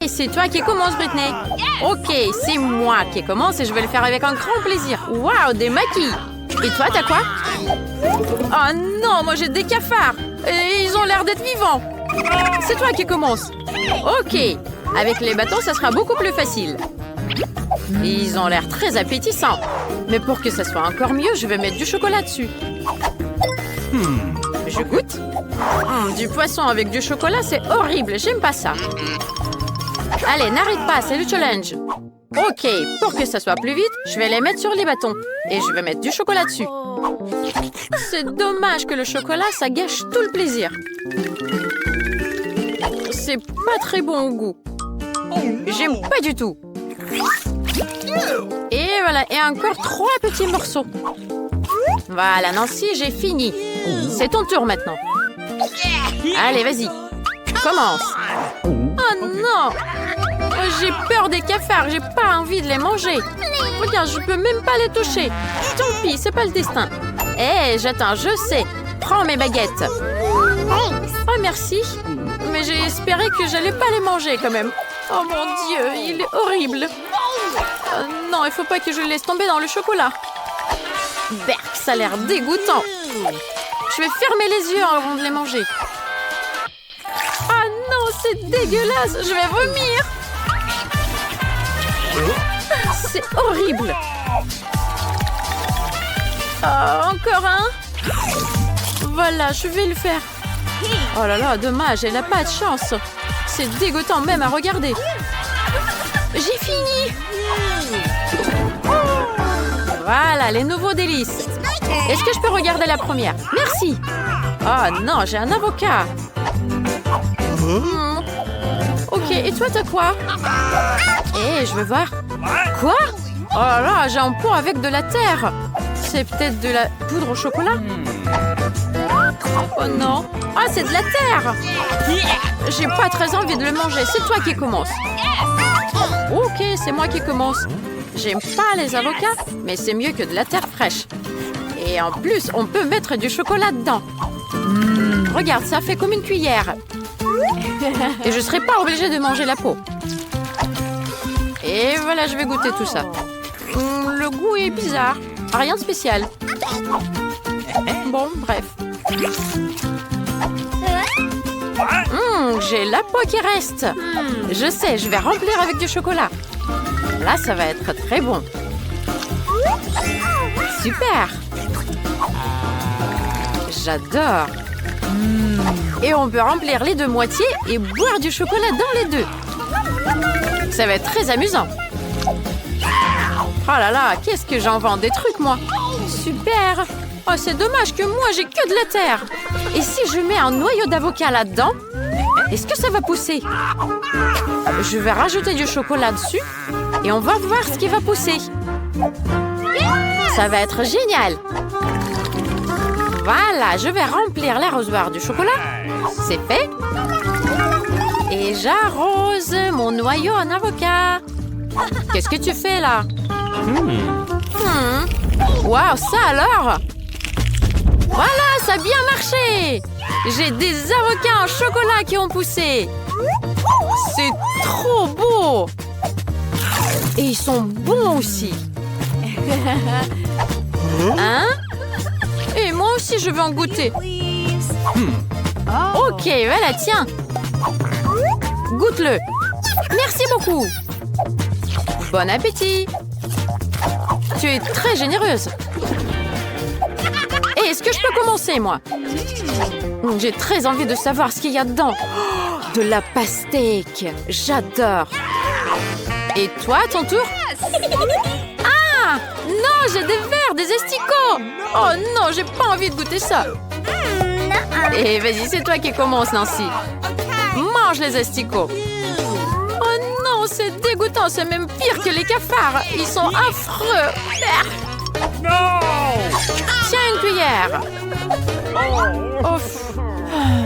Et c'est toi qui commence, Britney. Ok, c'est moi qui commence et je vais le faire avec un grand plaisir. Waouh, des maquis. Et toi, t'as quoi? Oh non, moi j'ai des cafards. Et ils ont l'air d'être vivants. C'est toi qui commence. Ok, avec les bâtons, ça sera beaucoup plus facile. Ils ont l'air très appétissants. Mais pour que ça soit encore mieux, je vais mettre du chocolat dessus. Je goûte. Du poisson avec du chocolat, c'est horrible. J'aime pas ça. Allez, n'arrête pas, c'est le challenge. Ok, pour que ça soit plus vite, je vais les mettre sur les bâtons. Et je vais mettre du chocolat dessus. C'est dommage que le chocolat, ça gâche tout le plaisir. C'est pas très bon au goût. J'aime pas du tout. Et voilà, et encore 3 petits morceaux. Voilà, Nancy, j'ai fini. C'est ton tour maintenant. Allez, vas-y. Commence. Oh non! J'ai peur des cafards, j'ai pas envie de les manger. Regarde, je peux même pas les toucher. Tant pis, c'est pas le destin. Hé, j'attends, je sais. Prends mes baguettes. Oh, merci. Mais j'ai espéré que j'allais pas les manger quand même. Oh mon Dieu, il est horrible. Non, il faut pas que je le laisse tomber dans le chocolat. Berk, ça a l'air dégoûtant. Je vais fermer les yeux avant de les manger. Ah non, c'est dégueulasse. Je vais vomir. C'est horrible. Encore un. Voilà, je vais le faire. Oh là là, dommage, elle n'a pas de chance. C'est dégoûtant même à regarder. J'ai fini. Voilà, les nouveaux délices. Est-ce que je peux regarder la première? Merci. Oh non, j'ai un avocat. Ok, et toi, t'as quoi? Je veux voir. Quoi? Oh là, j'ai un pot avec de la terre. C'est peut-être de la poudre au chocolat? Oh non. Ah, c'est de la terre. J'ai pas très envie de le manger. C'est toi qui commence. Ok, c'est moi qui commence. J'aime pas les avocats, mais c'est mieux que de la terre fraîche. Et en plus, on peut mettre du chocolat dedans. Regarde, ça fait comme une cuillère. Et je serai pas obligée de manger la peau. Et voilà, je vais goûter tout ça. Le goût est bizarre. Rien de spécial. Bon, bref. J'ai la peau qui reste. Je sais, je vais remplir avec du chocolat. Là, ça va être très bon. Super. J'adore. Et on peut remplir les deux moitiés et boire du chocolat dans les deux. Ça va être très amusant. Oh là là, qu'est-ce que j'en vends des trucs, moi. Super. Oh, c'est dommage que moi, j'ai que de la terre. Et si je mets un noyau d'avocat là-dedans, est-ce que ça va pousser? Je vais rajouter du chocolat dessus et on va voir ce qui va pousser. Ça va être génial. Voilà, je vais remplir l'arrosoir du chocolat. C'est fait. Et j'arrose mon noyau en avocat. Qu'est-ce que tu fais là? Waouh, ça alors? Voilà, ça a bien marché. J'ai des avocats en chocolat qui ont poussé. C'est trop beau. Et ils sont bons aussi. Hein? Et moi aussi, je veux en goûter. Ok, voilà, tiens. Goûte-le. Merci beaucoup. Bon appétit. Tu es très généreuse. Et est-ce que je peux commencer, moi? J'ai très envie de savoir ce qu'il y a dedans. Oh, de la pastèque. J'adore. Et toi, ton tour? Ah! Non, j'ai des verres, des asticots. Oh non, j'ai pas envie de goûter ça. Et vas-y, c'est toi qui commence, Nancy. Mange les asticots. Oh non, c'est dégoûtant. C'est même pire que les cafards. Ils sont affreux. Tiens, une cuillère. Ouf.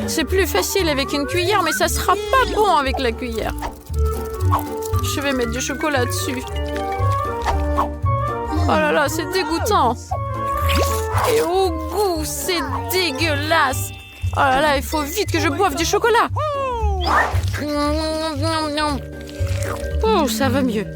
C'est plus facile avec une cuillère, mais ça sera pas bon avec la cuillère. Je vais mettre du chocolat dessus. Oh là là, c'est dégoûtant. Et au goût, c'est dégueulasse. Oh là là, il faut vite que je boive du chocolat. Oh, ça va mieux.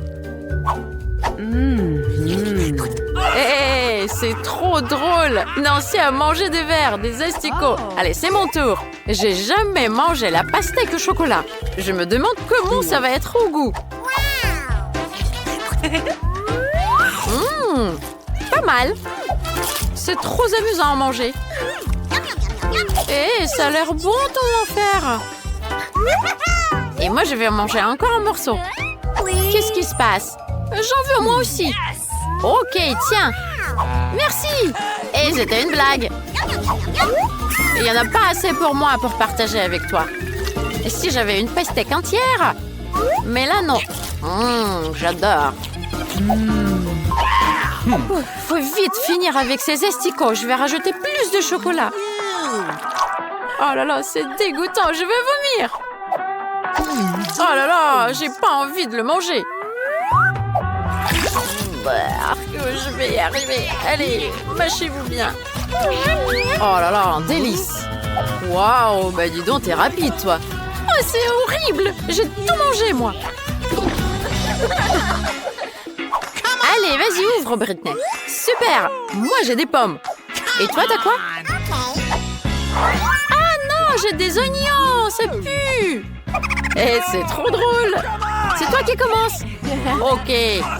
Hé, c'est trop drôle. Nancy a mangé des verres, des asticots. Allez, c'est mon tour. J'ai jamais mangé la pastèque au chocolat. Je me demande comment ça va être au goût. Pas mal. C'est trop amusant à manger. Hé, ça a l'air bon ton enfer. Et moi, je vais manger encore un morceau. Qu'est-ce qui se passe? J'en veux moi aussi. Ok, tiens. Merci. Et c'était une blague. Il n'y en a pas assez pour moi pour partager avec toi. Et si j'avais une pastèque entière? Mais là, non. J'adore. Faut vite finir avec ces asticots. Je vais rajouter plus de chocolat. Oh là là, c'est dégoûtant. Je vais vomir. Oh là là, j'ai pas envie de le manger. Je vais y arriver. Allez, mâchez-vous bien. Oh là là, un délice. Waouh, bah dis donc, t'es rapide, toi. Oh, c'est horrible. J'ai tout mangé, moi. Allez, vas-y, ouvre, Britney. Super. Moi, j'ai des pommes. Et toi, t'as quoi? Ah non, j'ai des oignons. Ça pue. Et c'est trop drôle. C'est toi qui commence. Ok,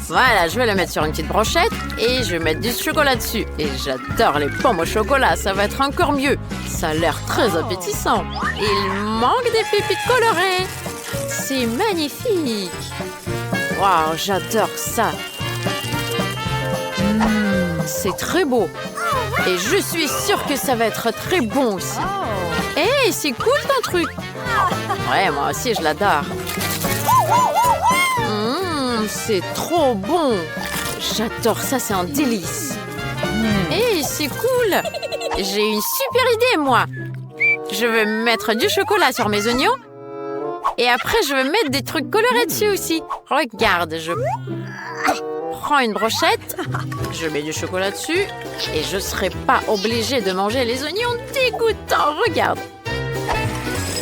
voilà, je vais le mettre sur une petite brochette et je vais mettre du chocolat dessus. Et j'adore les pommes au chocolat, ça va être encore mieux. Ça a l'air très appétissant. Il manque des pépites colorées. C'est magnifique. Waouh, j'adore ça. C'est très beau. Et je suis sûre que ça va être très bon aussi. Hé, c'est cool ton truc. Ouais, moi aussi, je l'adore. C'est trop bon. J'adore ça, c'est un délice. Hé, c'est cool. J'ai une super idée, moi. Je vais mettre du chocolat sur mes oignons. Et après, je vais mettre des trucs colorés dessus aussi. Regarde, je prends une brochette. Je mets du chocolat dessus. Et je ne serai pas obligée de manger les oignons dégoûtants. Regarde.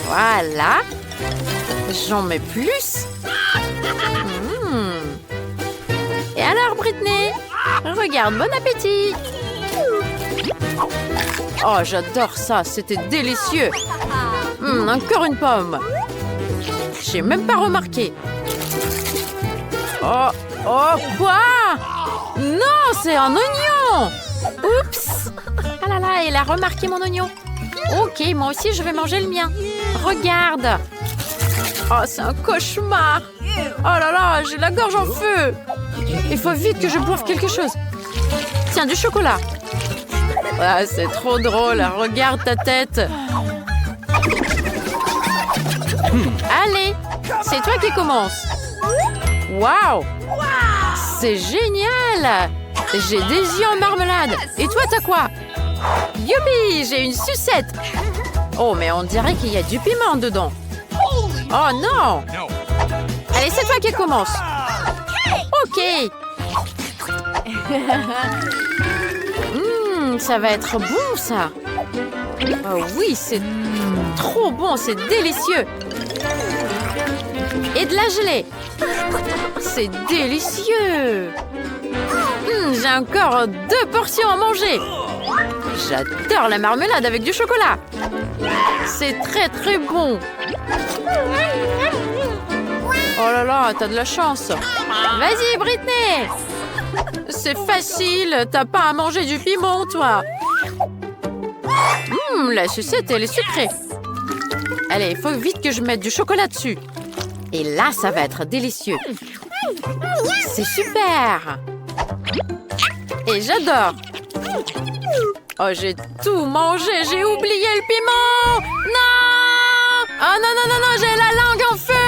Voilà. J'en mets plus. Et alors, Britney? Regarde, bon appétit. Oh, j'adore ça. C'était délicieux. Encore une pomme. J'ai même pas remarqué. Oh, quoi? Non, c'est un oignon. Oups. Ah là là, elle a remarqué mon oignon. Ok, moi aussi, je vais manger le mien. Regarde. Oh, c'est un cauchemar. Oh là là, j'ai la gorge en feu. Il faut vite que je boive quelque chose. Tiens, du chocolat. Ah, c'est trop drôle. Regarde ta tête. Allez, c'est toi qui commence. Waouh, c'est génial. J'ai des yeux en marmelade. Et toi, t'as quoi? Youpi, j'ai une sucette. Oh, mais on dirait qu'il y a du piment dedans. Oh non. Allez, c'est toi qui commence. Ok. Ça va être bon, ça. Oh oui, c'est trop bon, c'est délicieux. Et de la gelée. C'est délicieux. J'ai encore 2 portions à manger. J'adore la marmelade avec du chocolat. C'est très, très bon. Oh là là, t'as de la chance. Vas-y, Britney. C'est facile, t'as pas à manger du piment, toi. La sucette, elle est sucrée. Allez, il faut vite que je mette du chocolat dessus. Et là, ça va être délicieux. C'est super. Et j'adore. Oh, j'ai tout mangé, j'ai oublié le piment. Non. Oh non, non, non, non, j'ai la langue en feu.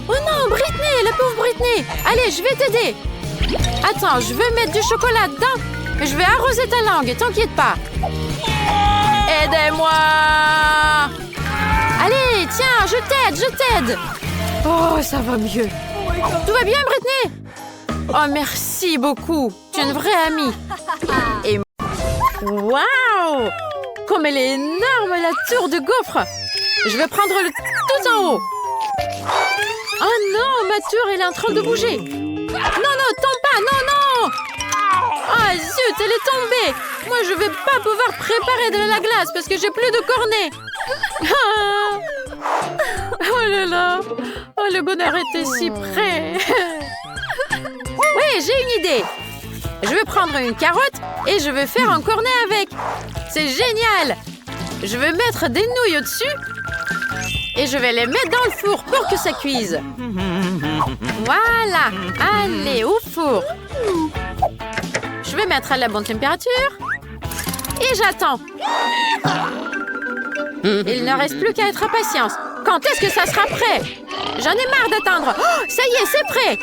Oh non, Britney, la pauvre Britney. Allez, je vais t'aider. Attends, je veux mettre du chocolat dedans. Je vais arroser ta langue, t'inquiète pas. Aidez-moi. Allez, tiens, je t'aide. Oh, ça va mieux. Tout va bien, Britney? Oh, merci beaucoup. Tu es une vraie amie. Et waouh! Comme elle est énorme, la tour de gaufre. Je vais prendre le tout en haut. Oh pâture, elle est en train de bouger. Non, non, tombe pas, non, non. Ah, zut, elle est tombée. Moi, je vais pas pouvoir préparer de la glace parce que j'ai plus de cornet. Oh là là. Oh, le bonheur était si près. Oui, j'ai une idée. Je vais prendre une carotte et je vais faire un cornet avec. C'est génial. Je vais mettre des nouilles au-dessus et je vais les mettre dans le four pour que ça cuise. Voilà. Allez, au four. Je vais mettre à la bonne température et j'attends. Il ne reste plus qu'à être en patience. Quand est-ce que ça sera prêt? J'en ai marre d'attendre. Oh, ça y est, c'est prêt.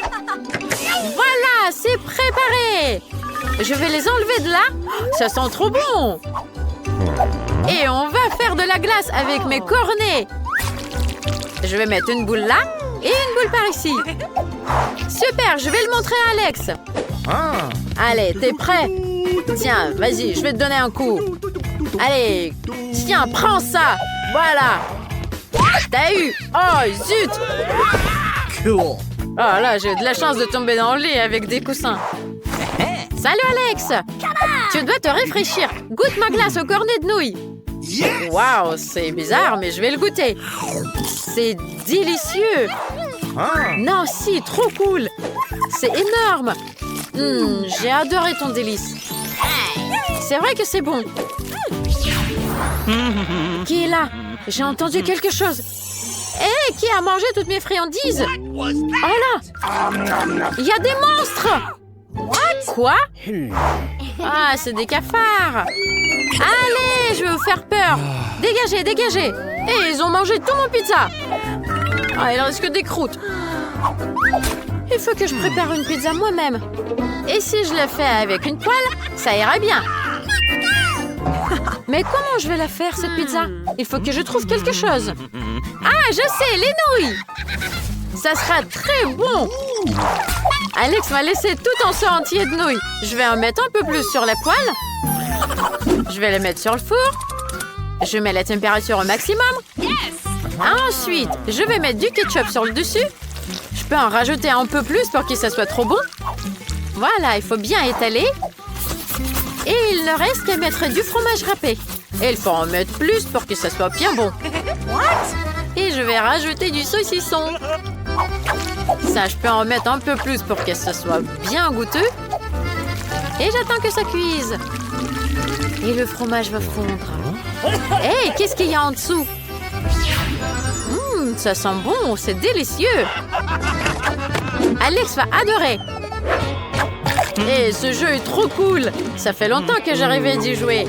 Voilà, c'est préparé. Je vais les enlever de là. Ça sent trop bon. Et on va faire de la glace avec mes cornets. Je vais mettre une boule là et une boule par ici. Super, je vais le montrer à Alex. Allez, t'es prêt? Tiens, vas-y, je vais te donner un coup. Allez, tiens, prends ça. Voilà. T'as eu. Oh, zut. Cool. Oh là, j'ai eu de la chance de tomber dans le lit avec des coussins. Salut Alex. Tu dois te rafraîchir. Goûte ma glace au cornet de nouilles. Waouh, c'est bizarre, mais je vais le goûter. C'est délicieux. Non, si, trop cool. C'est énorme. J'ai adoré ton délice. C'est vrai que c'est bon. Qui est là? J'ai entendu quelque chose. Hé, qui a mangé toutes mes friandises? Oh là! Il y a des monstres! Quoi? Ah, c'est des cafards. Allez, je vais vous faire peur. Dégagez, dégagez. Et ils ont mangé tout mon pizza. Ah, il reste que des croûtes. Il faut que je prépare une pizza moi-même. Et si je la fais avec une poêle, ça ira bien. Mais comment je vais la faire, cette pizza? Il faut que je trouve quelque chose. Ah, je sais, les nouilles. Ça sera très bon. Alex m'a laissé tout en seau entier de nouilles. Je vais en mettre un peu plus sur la poêle. Je vais les mettre sur le four. Je mets la température au maximum. Ensuite, je vais mettre du ketchup sur le dessus. Je peux en rajouter un peu plus pour que ça soit trop bon. Voilà, il faut bien étaler. Et il ne reste qu'à mettre du fromage râpé. Et il faut en mettre plus pour que ça soit bien bon. Et je vais rajouter du saucisson. Ça, je peux en mettre un peu plus pour que ça soit bien goûteux. Et j'attends que ça cuise. Et le fromage va fondre. Hé, qu'est-ce qu'il y a en dessous? Ça sent bon, c'est délicieux. Alex va adorer. Et ce jeu est trop cool. Ça fait longtemps que j'arrivais d'y jouer.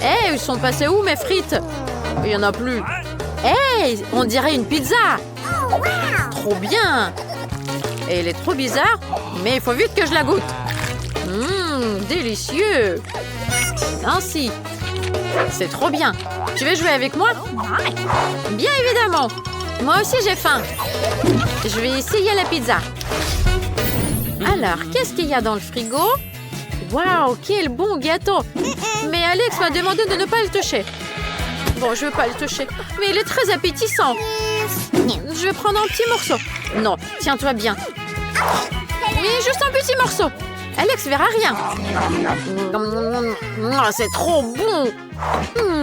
Hé, ils sont passés où mes frites? Il n'y en a plus. Hé, on dirait une pizza. Trop bien. Et elle est trop bizarre, mais il faut vite que je la goûte. Délicieux. Ainsi. C'est trop bien. Tu veux jouer avec moi? Bien évidemment. Moi aussi j'ai faim. Je vais essayer la pizza. Alors, qu'est-ce qu'il y a dans le frigo? Waouh, quel bon gâteau. Mais Alex m'a demandé de ne pas le toucher. Bon, je ne veux pas le toucher. Mais il est très appétissant. Je vais prendre un petit morceau. Non, tiens-toi bien. Mais juste un petit morceau. Alex verra rien. C'est trop bon.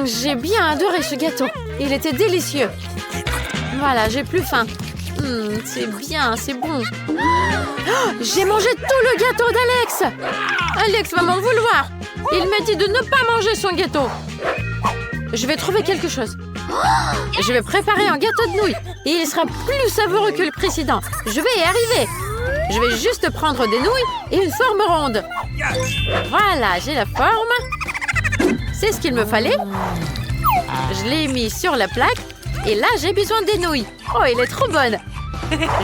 J'ai bien adoré ce gâteau. Il était délicieux. Voilà, j'ai plus faim. C'est bien, c'est bon. Oh, j'ai mangé tout le gâteau d'Alex. Alex va m'en vouloir. Il m'a dit de ne pas manger son gâteau. Je vais trouver quelque chose. Je vais préparer un gâteau de nouilles. Et il sera plus savoureux que le précédent. Je vais y arriver. Je vais juste prendre des nouilles et une forme ronde. Voilà, j'ai la forme. C'est ce qu'il me fallait. Je l'ai mis sur la plaque. Et là, j'ai besoin des nouilles. Oh, elle est trop bonne.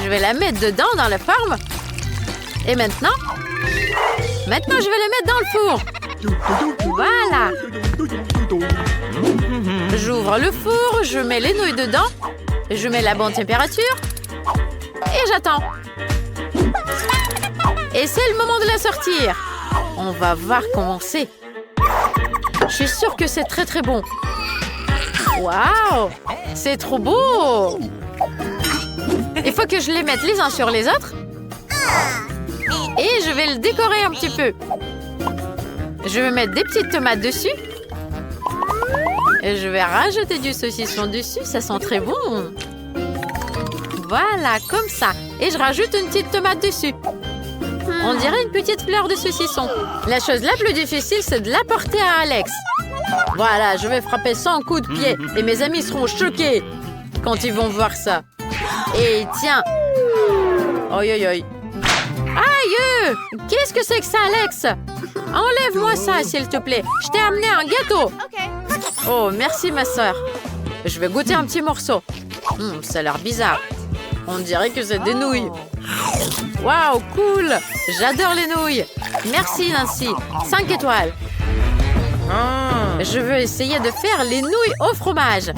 Je vais la mettre dedans dans la forme. Et maintenant, je vais le mettre dans le four. Voilà. J'ouvre le four, je mets les nouilles dedans. Je mets la bonne température. Et j'attends. Et c'est le moment de la sortir. On va voir comment c'est. Je suis sûre que c'est très très bon. Waouh! C'est trop beau! Il faut que je les mette les uns sur les autres. Et je vais le décorer un petit peu. Je vais mettre des petites tomates dessus. Et je vais rajouter du saucisson dessus. Ça sent très bon. Voilà, comme ça. Et je rajoute une petite tomate dessus. On dirait une petite fleur de saucisson. La chose la plus difficile, c'est de l'apporter à Alex. Voilà, je vais frapper 100 coups de pied. Et mes amis seront choqués quand ils vont voir ça. Et tiens. Aïe, aïe, aïe. Aïe! Qu'est-ce que c'est que ça, Alex? Enlève-moi ça, s'il te plaît. Je t'ai amené un gâteau. Oh, merci, ma soeur. Je vais goûter un petit morceau. Ça a l'air bizarre. On dirait que c'est des nouilles. Waouh, cool! J'adore les nouilles. Merci, Nancy. 5 étoiles. Je veux essayer de faire les nouilles au fromage.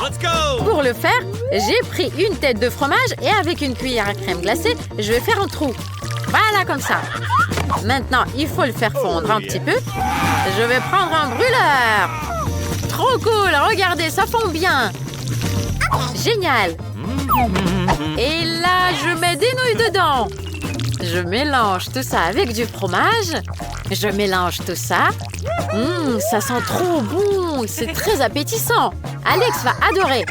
Pour le faire, j'ai pris une tête de fromage et avec une cuillère à crème glacée, je vais faire un trou. Voilà, comme ça. Maintenant, il faut le faire fondre un petit peu. Je vais prendre un brûleur. Trop cool! Regardez, ça fond bien. Génial! Et là, je mets des nouilles dedans. Je mélange tout ça avec du fromage. Je mélange tout ça. Ça sent trop bon. C'est très appétissant. Alex va adorer.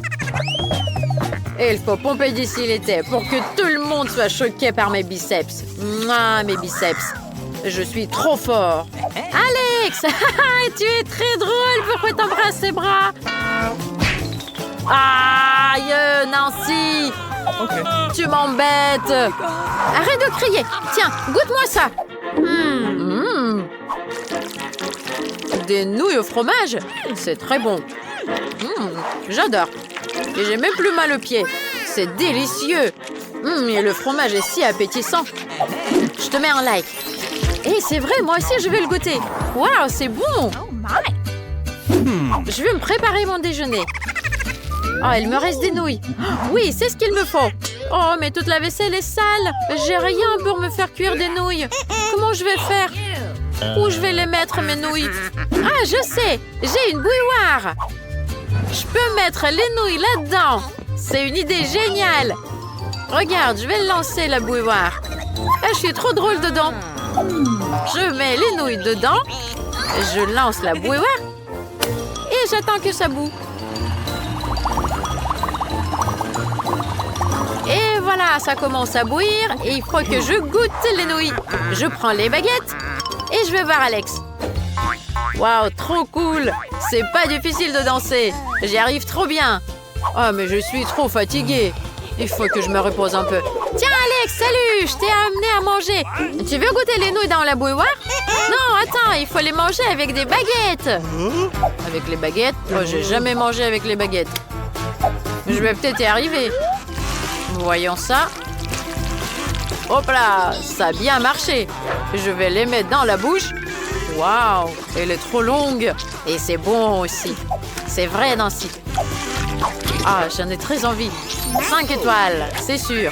Et il faut pomper d'ici l'été pour que tout le monde soit choqué par mes biceps. Mouah, mes biceps. Je suis trop fort. Alex, tu es très drôle. Pourquoi t'embrasses ses bras? Aïe, Nancy. Tu m'embêtes. Arrête de crier. Tiens, goûte-moi ça. Des nouilles au fromage. C'est très bon. J'adore. Et j'ai même plus mal aux pieds. C'est délicieux. Et le fromage est si appétissant. Je te mets un like. Et c'est vrai, moi aussi, je vais le goûter. Waouh, c'est bon. Je vais me préparer mon déjeuner. Oh, il me reste des nouilles. Oui, c'est ce qu'il me faut. Oh, mais toute la vaisselle est sale. J'ai rien pour me faire cuire des nouilles. Comment je vais faire? Où je vais les mettre, mes nouilles? Ah, je sais. J'ai une bouilloire. Je peux mettre les nouilles là-dedans. C'est une idée géniale. Regarde, je vais lancer la bouilloire. Ah, je suis trop drôle dedans. Je mets les nouilles dedans. Je lance la bouilloire. Et j'attends que ça bout. Et voilà, ça commence à bouillir. Et il faut que je goûte les nouilles. Je prends les baguettes. Et je vais voir Alex. Waouh, trop cool. C'est pas difficile de danser. J'y arrive trop bien. Oh, mais je suis trop fatiguée. Il faut que je me repose un peu. Tiens, Alex, salut. Je t'ai amené à manger. Tu veux goûter les nouilles dans la bouilloire? Non, attends, il faut les manger avec des baguettes. Avec les baguettes? Moi, j'ai jamais mangé avec les baguettes. Je vais peut-être y arriver. Voyons ça. Hop là, ça a bien marché. Je vais les mettre dans la bouche. Waouh, elle est trop longue. Et c'est bon aussi. C'est vrai, Nancy. Ah, j'en ai très envie. 5 étoiles, c'est sûr.